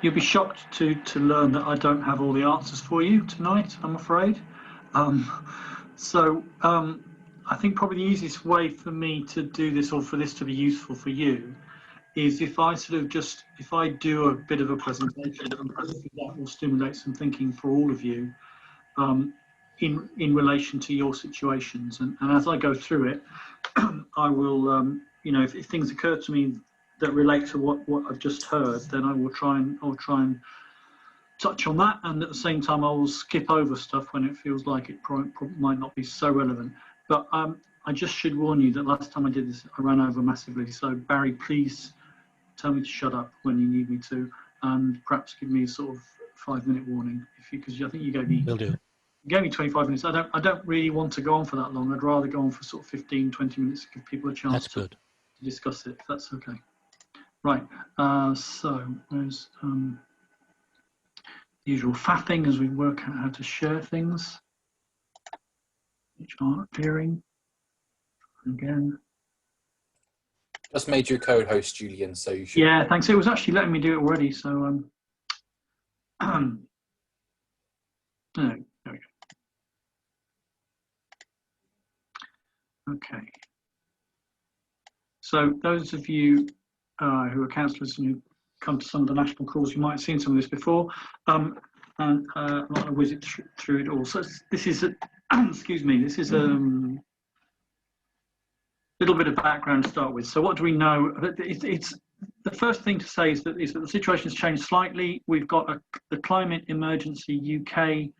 You'll be shocked to learn that I don't have all the answers for you tonight, I'm afraid. I think probably the easiest way for me to do this, or for this to be useful for you, is if I do a bit of a presentation, and hopefully that will stimulate some thinking for all of you in relation to your situations. And as I go through it, I will, if things occur to me that relate to what I've just heard, then I'll try and touch on that, and at the same time I will skip over stuff when it feels like it might not be so relevant. But I just should warn you that last time I did this, I ran over massively. So Barry, please tell me to shut up when you need me to, and perhaps give me a sort of 5-minute warning, because I think you gave me. Will do. You gave me 25 minutes. I don't really want to go on for that long. I'd rather go on for sort of 15, 20 minutes to give people a chance to discuss it, if that's okay. Right, so there's the usual faffing as we work out how to share things, which aren't appearing. Again. Just made you co-host, Julian, so you should. Yeah, thanks. It was actually letting me do it already, so no, there we go. Okay. So those of you who are councillors and who come to some of the national calls, you might have seen some of this before, and I'm not going to whiz it through it all. So this is excuse me, this is a little bit of background to start with. So what do we know? It's the first thing to say is that the situation has changed slightly. We've got the Climate Emergency UK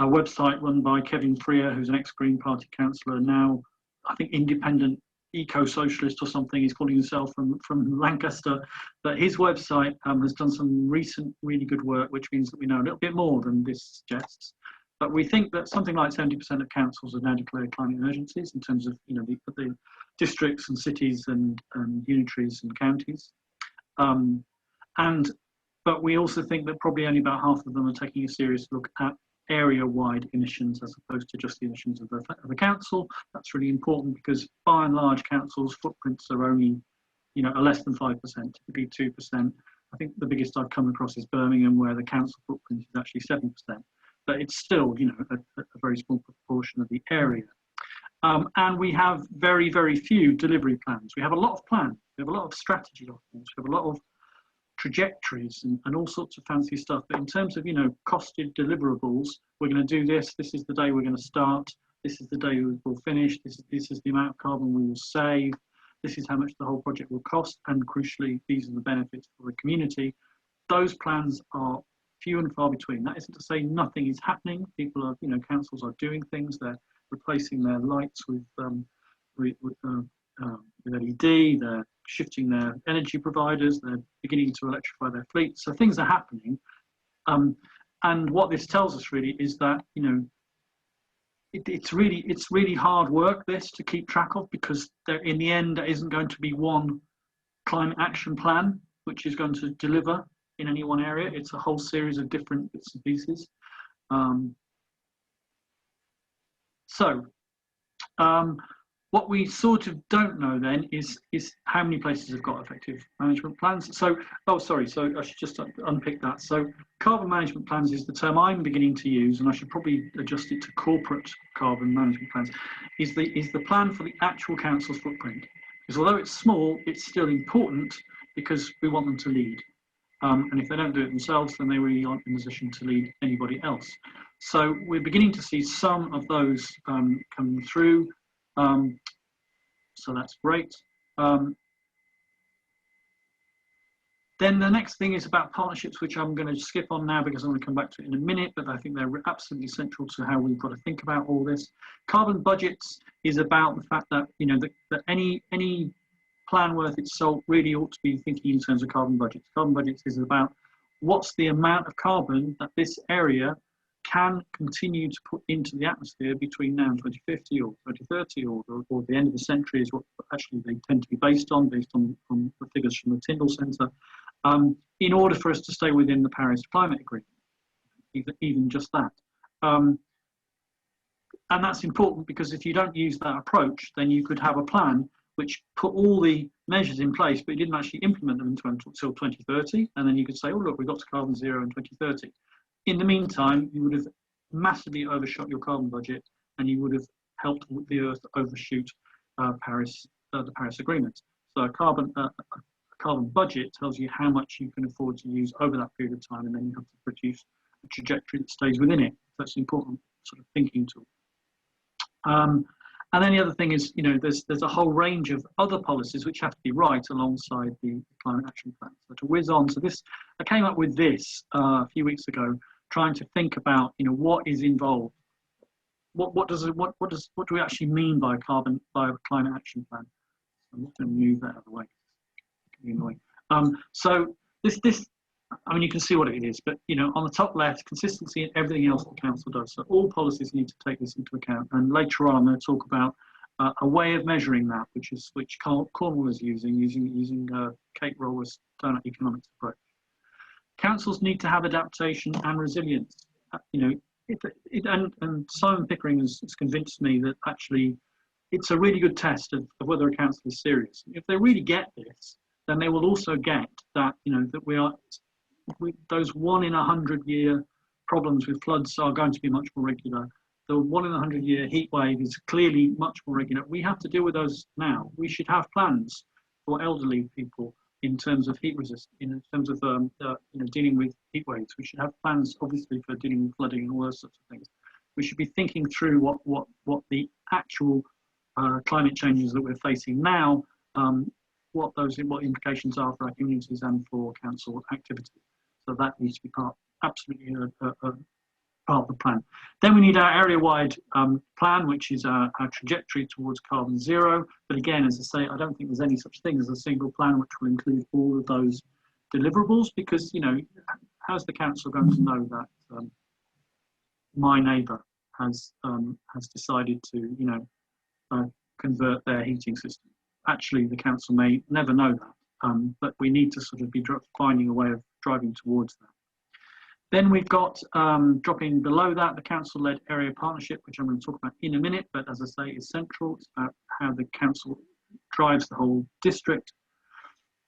website run by Kevin Freer, who's an ex-Green Party councillor, now I think independent eco-socialist or something. He's calling himself from Lancaster. But his website has done some recent really good work, which means that we know a little bit more than this suggests. But we think that something like 70% of councils have now declared climate emergencies in terms of the districts and cities and unitaries and counties. But we also think that probably only about half of them are taking a serious look at area-wide emissions as opposed to just the emissions of the council. That's really important because by and large councils' footprints are only are less than 5%, typically 2%. I think the biggest I've come across is Birmingham, where the council footprint is actually 7%, but it's still a very small proportion of the area. And we have very, very few delivery plans. We have a lot of plans, we have a lot of strategy documents, we have a lot of trajectories and all sorts of fancy stuff. But in terms of, costed deliverables, we're going to do this. This is the day we're going to start. This is the day we'll finish. This is the amount of carbon we will save. This is how much the whole project will cost. And crucially, these are the benefits for the community. Those plans are few and far between. That isn't to say nothing is happening. People are, councils are doing things. They're replacing their lights with LED. They're shifting their energy providers. They're beginning to electrify their fleet. So things are happening. And what this tells us really is that it's really hard work this to keep track of, because in the end there isn't going to be one climate action plan which is going to deliver in any one area. It's a whole series of different bits and pieces. What we sort of don't know then is how many places have got effective management plans. So I should just unpick that. So carbon management plans is the term I'm beginning to use, and I should probably adjust it to corporate carbon management plans, is the plan for the actual council's footprint. Because although it's small, it's still important because we want them to lead. And if they don't do it themselves, then they really aren't in a position to lead anybody else. So we're beginning to see some of those coming through. So that's great. Then the next thing is about partnerships, which I'm going to skip on now because I'm going to come back to it in a minute, but I think they're absolutely central to how we've got to think about all this. Carbon budgets is about the fact that that any plan worth its salt really ought to be thinking in terms of carbon budgets. Carbon budgets is about what's the amount of carbon that this area can continue to put into the atmosphere between now and 2050 or 2030 or the end of the century is what actually they tend to be based on the figures from the Tyndall Centre, in order for us to stay within the Paris Climate Agreement, even just that. And that's important because if you don't use that approach, then you could have a plan which put all the measures in place, but you didn't actually implement them until 2030. And then you could say, oh, look, we got to carbon zero in 2030. In the meantime, you would have massively overshot your carbon budget, and you would have helped the Earth overshoot the Paris Agreement. So a carbon budget tells you how much you can afford to use over that period of time, and then you have to produce a trajectory that stays within it. That's an important sort of thinking tool. And then the other thing is, there's a whole range of other policies which have to be right alongside the climate action plan. So to whiz on, I came up with this a few weeks ago, trying to think about, what is involved. What do we actually mean by a climate action plan? I'm just going to move that out of the way. It can be annoying. So this, I mean, you can see what it is, but on the top left, consistency in everything else the council does. So all policies need to take this into account. And later on, I'm going to talk about a way of measuring that, which Cornwall is using Kate Roller's donut economics approach. Councils need to have adaptation and resilience. And Simon Pickering has convinced me that actually it's a really good test of whether a council is serious. If they really get this, then they will also get that those 1 in 100 year problems with floods are going to be much more regular. The 1 in 100 year heat wave is clearly much more regular. We have to deal with those now. We should have plans for elderly people in terms of heat resist, in terms of dealing with heat waves. We should have plans, obviously, for dealing with flooding and all those sorts of things. We should be thinking through what the actual climate changes that we're facing now, what implications are for our communities and for council activity. So that needs to be absolutely part of the plan. Then we need our area-wide plan, which is our trajectory towards carbon zero. But again, as I say, I don't think there's any such thing as a single plan which will include all of those deliverables, because how's the council going to know that my neighbour has decided to convert their heating system? Actually, the council may never know that, but we need to sort of be finding a way of driving towards that. Then we've got, dropping below that, the council-led area partnership, which I'm going to talk about in a minute, but as I say, is central. It's about how the council drives the whole district.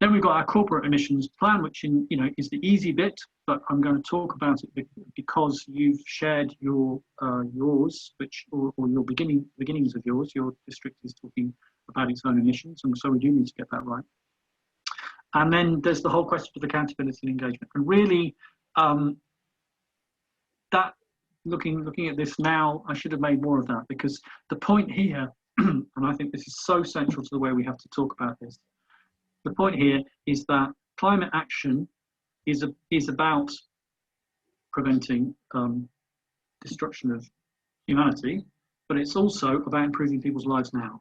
Then we've got our corporate emissions plan, which is the easy bit, but I'm going to talk about it because you've shared yours, or your beginnings of yours. Your district is talking about its own emissions, and so we do need to get that right. And then there's the whole question of accountability and engagement. And really, that looking at this now, I should have made more of that, because the point here, and I think this is so central to the way we have to talk about this, the point here is that climate action is about preventing destruction of humanity, but it's also about improving people's lives now.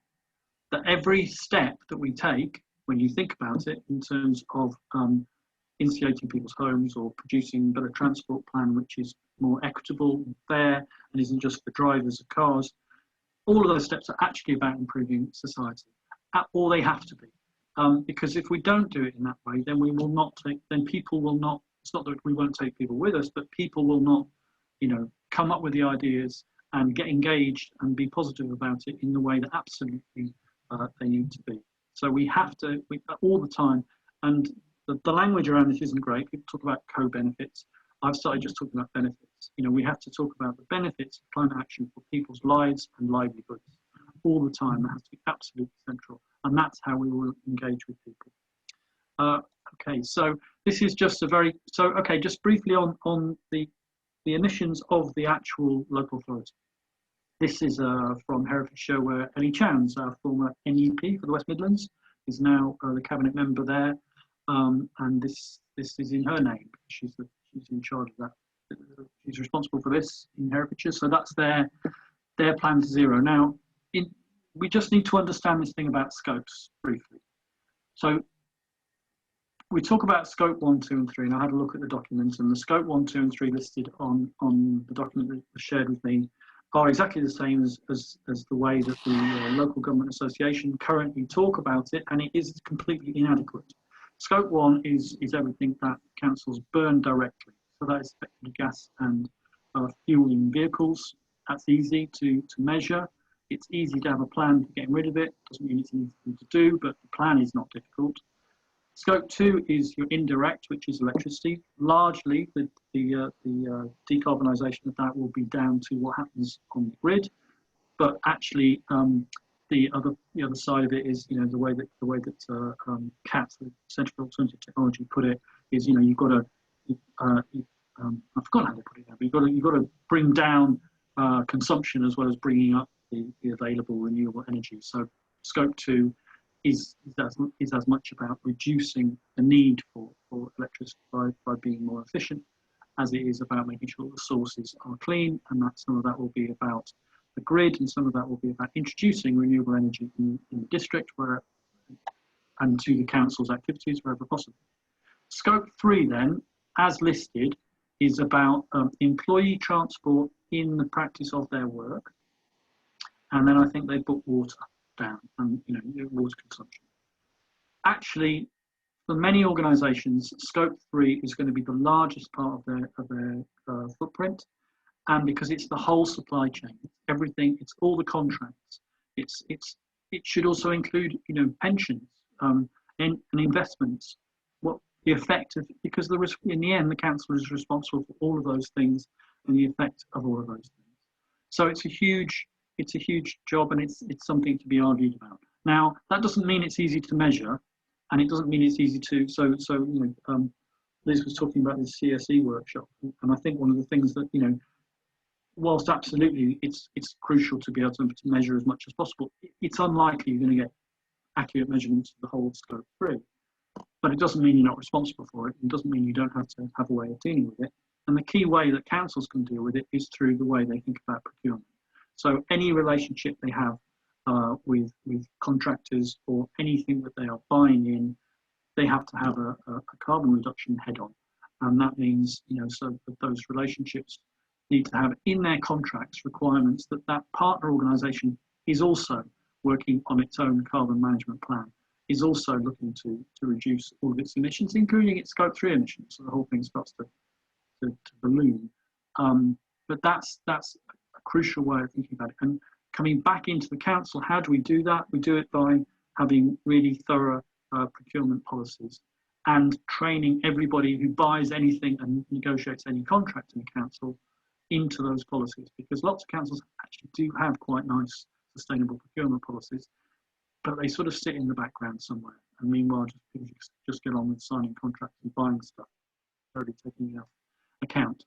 That every step that we take, when you think about it, in terms of insulating people's homes or producing a better transport plan which is more equitable and fair and isn't just for drivers of cars, all of those steps are actually about improving society, or they have to be. Because if we don't do it in that way, then we will not take, then people will not, it's not that we won't take people with us, but people will not, come up with the ideas and get engaged and be positive about it in the way that absolutely they need to be. So we have to, all the time, and the language around this isn't great. People talk about co-benefits. I've started just talking about benefits. We have to talk about the benefits of climate action for people's lives and livelihoods all the time. That has to be absolutely central. And that's how we will engage with people. Okay, so this is just just briefly on the emissions of the actual local authority. This is from Herefordshire, where Ellie Chans, our former NEP for the West Midlands, is now the cabinet member there, and this is in her name. She's in charge of that. She's responsible for this in Herefordshire, so that's their plan to zero. Now, we just need to understand this thing about scopes briefly. So we talk about scope 1, 2, and 3, and I had a look at the documents, and the scope 1, 2, and 3 listed on the document that was shared with me are exactly the same as the way that the Local Government Association currently talk about it, and it is completely inadequate. Scope 1 is everything that councils burn directly. So that is effectively gas and fuel in vehicles. That's easy to measure. it's easy to have a plan for getting rid of it. Doesn't mean it's easy to do, but the plan is not difficult. Scope 2 is your indirect, which is electricity. Largely, the decarbonisation of that will be down to what happens on the grid, but actually the other side of it is, the way that CAT, the Centre for Alternative Technology, put it is, you've got to I forgot how to put it down, but you've got to bring down consumption as well as bringing up the available renewable energy. So Scope 2 is as much about reducing the need for electricity by being more efficient as it is about making sure the sources are clean, and that some of that will be about the grid, and some of that will be about introducing renewable energy in the district and to the council's activities wherever possible. Scope 3 then, as listed, is about employee transport in the practice of their work. And then I think they put water down, and water consumption. Actually, for many organisations, Scope 3 is going to be the largest part of their footprint, and because it's the whole supply chain, everything, it's all the contracts. It should also include pensions and investments. What the effect of, because in the end the council is responsible for all of those things and the effect of all of those things. So it's a huge job, and it's something to be argued about. Now that doesn't mean it's easy to measure, and it doesn't mean it's easy to Liz was talking about this CSE workshop, and I think one of the things that whilst absolutely it's crucial to be able to measure as much as possible, it's unlikely you're going to get accurate measurements of the whole Scope 3. But it doesn't mean you're not responsible for it. It doesn't mean you don't have to have a way of dealing with it. And the key way that councils can deal with it is through the way they think about procurement. So any relationship they have with contractors or anything that they are buying in, they have to have a carbon reduction head-on. And that means, so that those relationships need to have in their contracts requirements that that partner organisation is also working on its own carbon management plan, is also looking to reduce all of its emissions, including its Scope 3 emissions, so the whole thing starts to balloon. But that's a crucial way of thinking about it. And coming back into the council, how do we do that? We do it by having really thorough procurement policies and training everybody who buys anything and negotiates any contract in the council into those policies, because lots of councils actually do have quite nice sustainable procurement policies, but they sort of sit in the background somewhere, and meanwhile people just get on with signing contracts and buying stuff, already taking enough account.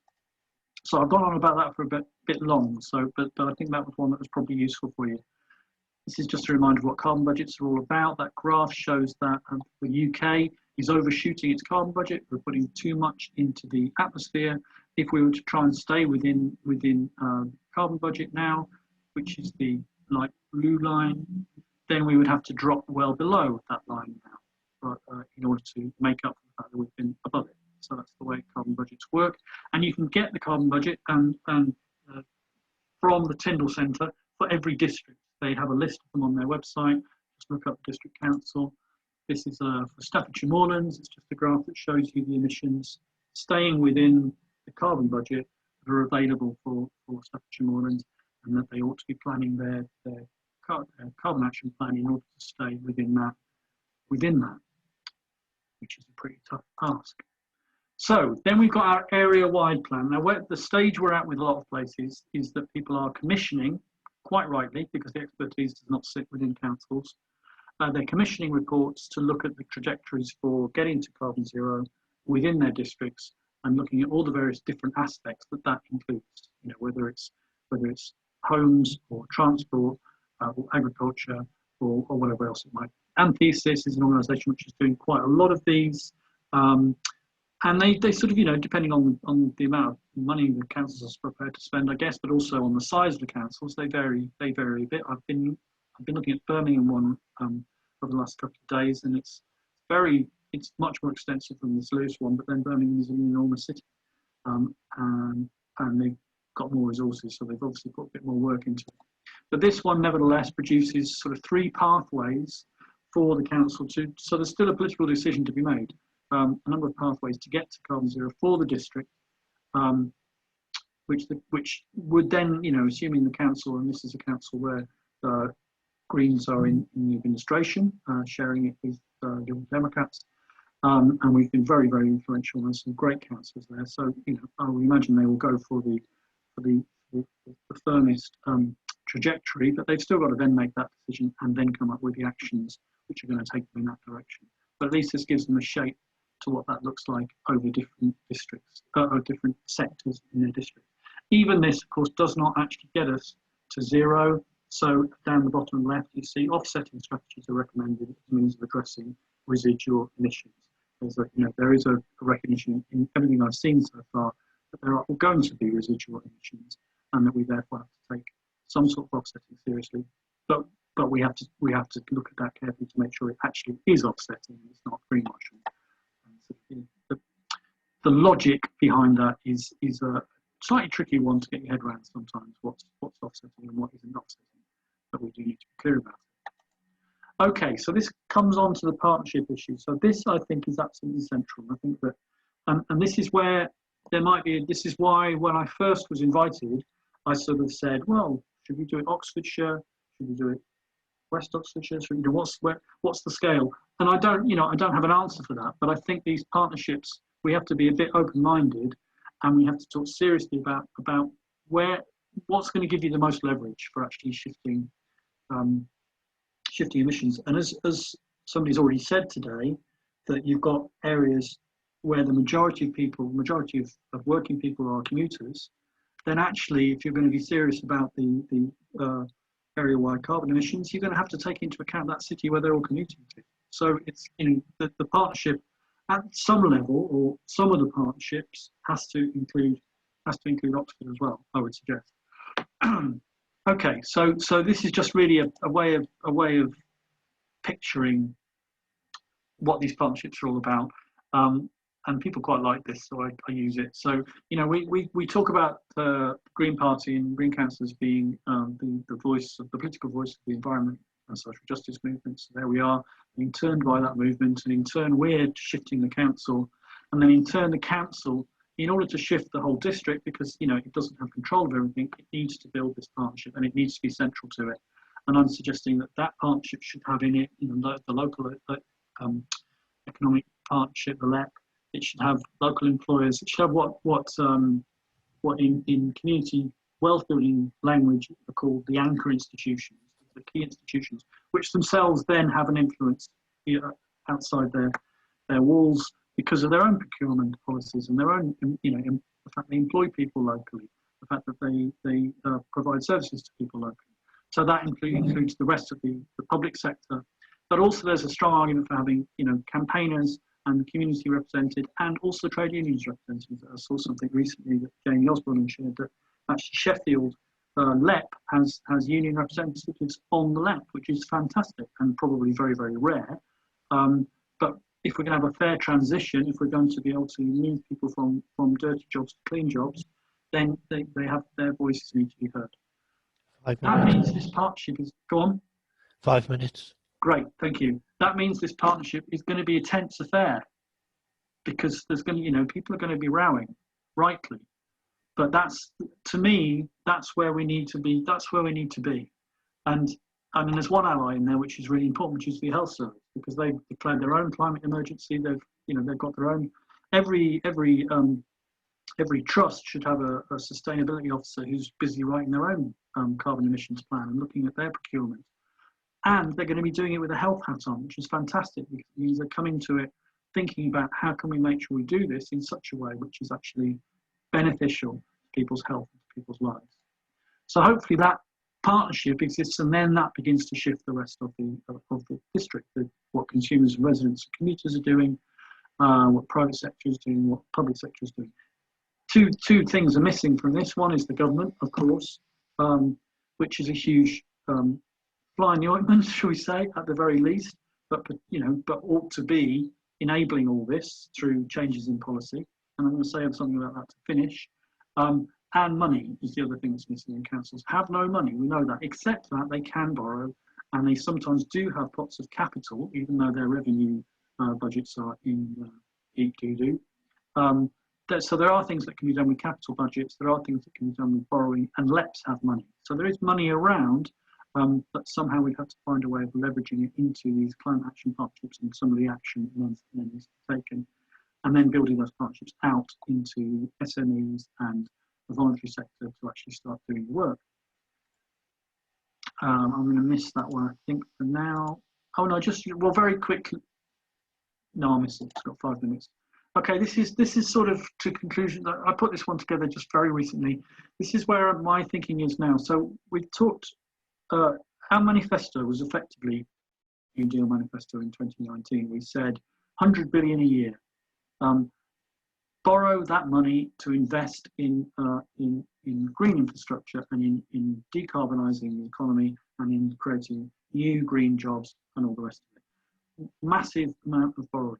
So I've gone on about that for a bit long, but I think that was one that was probably useful for you. This is just a reminder of what carbon budgets are all about. That graph shows that the UK is overshooting its carbon budget. We're putting too much into the atmosphere. If we were to try and stay within carbon budget now, which is the light blue line, then we would have to drop well below that line now in order to make up for the fact that we've been above it. So that's the way carbon budgets work. And you can get the carbon budget from the Tyndall Centre for every district. They have a list of them on their website. Just look up the district council. This is for Staffordshire Moorlands. It's just a graph that shows you the emissions staying within the carbon budget that are available for Staffordshire Moorlands, and that they ought to be planning their carbon action plan in order to stay within that, which is a pretty tough task. So then we've got our area-wide plan. Now, the stage we're at with a lot of places is that people are commissioning, quite rightly, because the expertise does not sit within councils. They're commissioning reports to look at the trajectories for getting to carbon zero within their districts, and looking at all the various different aspects that includes. Whether it's homes or transport or agriculture or whatever else it might be. Anthesis is an organisation which is doing quite a lot of these. And they sort of, depending on the amount of money the councils are prepared to spend, I guess, but also on the size of the councils, they vary a bit. I've been looking at Birmingham one for the last couple of days, and it's much more extensive than the Lewis one, but then Birmingham is an enormous city, and they've got more resources, so they've obviously put a bit more work into it. But this one, nevertheless, produces sort of 3 pathways for the council so there's still a political decision to be made. A number of pathways to get to carbon zero for the district, which would then, assuming the council, and this is a council where Greens are in the administration, sharing it with Liberal Democrats. And we've been very, very influential. There's some great councillors there. So, I would imagine they will go for the firmest trajectory, but they've still got to then make that decision and then come up with the actions which are going to take them in that direction. But at least this gives them a shape to what that looks like over different districts, or different sectors in their district. Even this, of course, does not actually get us to zero. So down the bottom left, you see offsetting strategies are recommended as a means of addressing residual emissions. There is a recognition in everything I've seen so far that there are going to be residual emissions, and that we therefore have to take some sort of offsetting seriously. But we have to look at that carefully to make sure it actually is offsetting and it's not greenwashing. The logic behind that is a slightly tricky one to get your head around sometimes. What's offsetting and what isn't offsetting, but we do need to be clear about it. Okay, so this comes on to the partnership issue. So this, I think, is absolutely central. I think that, and this is where there might be. This is why when I first was invited, I sort of said, well, should we do it Oxfordshire? Should we do it West Oxfordshire? What's the scale? And I don't have an answer for that. But I think these partnerships, we have to be a bit open-minded, and we have to talk seriously about what's going to give you the most leverage for actually shifting emissions. And as somebody's already said today, that you've got areas where the majority of working people are commuters, then actually, if you're going to be serious about the area-wide carbon emissions, you're going to have to take into account that city where they're all commuting to. So it's the partnership at some level, or some of the partnerships, has to include Oxford as well, I would suggest. Okay, so this is just really a way of picturing what these partnerships are all about, and people quite like this, so I use it. So we talk about the Green Party and Green Councillors being the political voice of the environment and social justice movement. So there we are, being turned by that movement, and in turn we're shifting the council, and then in turn the council, in order to shift the whole district, because it doesn't have control of everything, it needs to build this partnership, and it needs to be central to it. And I'm suggesting that partnership should have in it, the local economic partnership, the LEP. It should have local employers. It should have what in community wealth building language are called the anchor institutions, the key institutions, which themselves then have an influence outside their walls, because of their own procurement policies and their own, the fact they employ people locally, the fact that they provide services to people locally. So that includes the rest of the public sector. But also there's a strong argument for having, campaigners and community represented, and also trade unions represented. I saw something recently that Jamie Osborne shared that actually Sheffield LEP has union representatives on the LEP, which is fantastic and probably very, very rare. But if we're going to have a fair transition, if we're going to be able to move people from dirty jobs to clean jobs, then their voices need to be heard. That means this partnership is, go on. 5 minutes. Great, thank you. That means this partnership is going to be a tense affair, because there's going to, people are going to be rowing, rightly. But to me, that's where we need to be. That's where we need to be. And I mean, there's one ally in there which is really important, which is the health service, because they've declared their own climate emergency. They've got their own. Every trust should have a sustainability officer who's busy writing their own carbon emissions plan and looking at their procurement. And they're going to be doing it with a health hat on, which is fantastic, because they're coming to it thinking about how can we make sure we do this in such a way which is actually beneficial to people's health and to people's lives. So hopefully that partnership exists, and then that begins to shift the rest of the district, what consumers, residents, and commuters are doing, what private sector is doing, what public sector is doing. Two things are missing from this. One is the government, of course, which is a huge fly in the ointment, shall we say, at the very least, but ought to be enabling all this through changes in policy. And I'm going to say something about that to finish. And money is the other thing that's missing, and councils have no money, we know that, except that they can borrow, and they sometimes do have pots of capital, even though their revenue budgets are in doo-doo. So there are things that can be done with capital budgets, there are things that can be done with borrowing, and LEPs have money. So there is money around, but somehow we've had to find a way of leveraging it into these climate action partnerships and some of the action that then is taken, and then building those partnerships out into SMEs and the voluntary sector to actually start doing the work. I'm going to miss that one, I think, for now. Oh no, well, very quickly. No, I'll miss it. It's got 5 minutes. Okay, this is sort of to conclusion. I put this one together just very recently. This is where my thinking is now. So we talked. Our manifesto was effectively New Deal manifesto in 2019. We said 100 billion a year. Borrow that money to invest in green infrastructure and in decarbonising the economy and in creating new green jobs and all the rest of it. Massive amount of borrowing,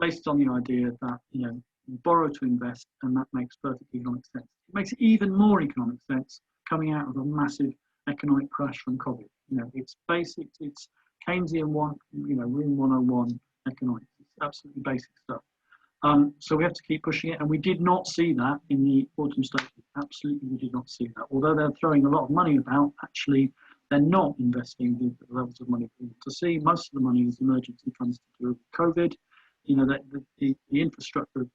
based on the idea that you borrow to invest, and that makes perfect economic sense. It makes even more economic sense coming out of a massive economic crash from COVID. It's basic, it's Keynesian room 101 economics. It's absolutely basic stuff. So we have to keep pushing it, and we did not see that in the autumn statement. Absolutely, we did not see that. Although they're throwing a lot of money about, actually, they're not investing the levels of money we want to see. Most of the money is emergency funds to do with COVID. The infrastructure,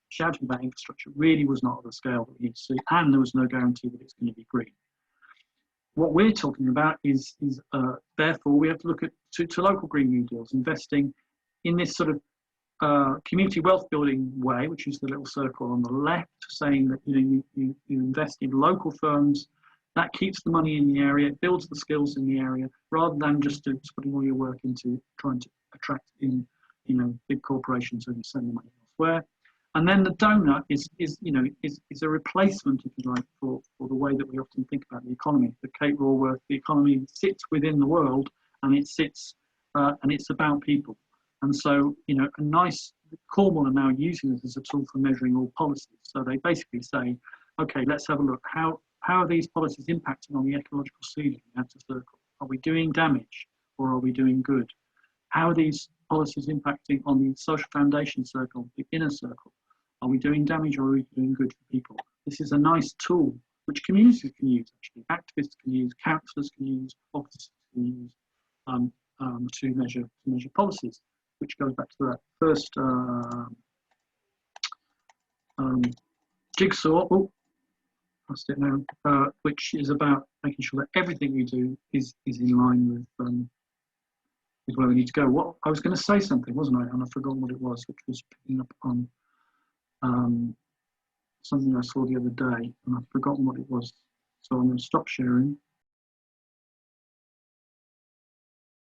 shouting about infrastructure really was not of the scale that we need to see, and there was no guarantee that it's going to be green. What we're talking about is therefore, we have to look at to local Green New Deals, investing in this sort of community wealth building way, which is the little circle on the left, saying that you invest in local firms. That keeps the money in the area, it builds the skills in the area, rather than just putting all your work into trying to attract in big corporations and send the money elsewhere. And then the donut is a replacement, if you like, for the way that we often think about the economy. The Kate Raworth, the economy sits within the world, and it sits and it's about people. And so, a nice Cornwall are now using this as a tool for measuring all policies. So they basically say, okay, let's have a look. How are these policies impacting on the ecological ceiling, the outer circle? Are we doing damage, or are we doing good? How are these policies impacting on the social foundation circle, the inner circle? Are we doing damage, or are we doing good for people? This is a nice tool which communities can use, actually. Activists can use, councillors can use, officers can use to measure policies, which goes back to that first jigsaw. Oh, lost it now. Which is about making sure that everything we do is in line with where we need to go. What I was going to say something, wasn't I? And I've forgotten what it was, which was picking up on something I saw the other day, and I've forgotten what it was. So I'm going to stop sharing.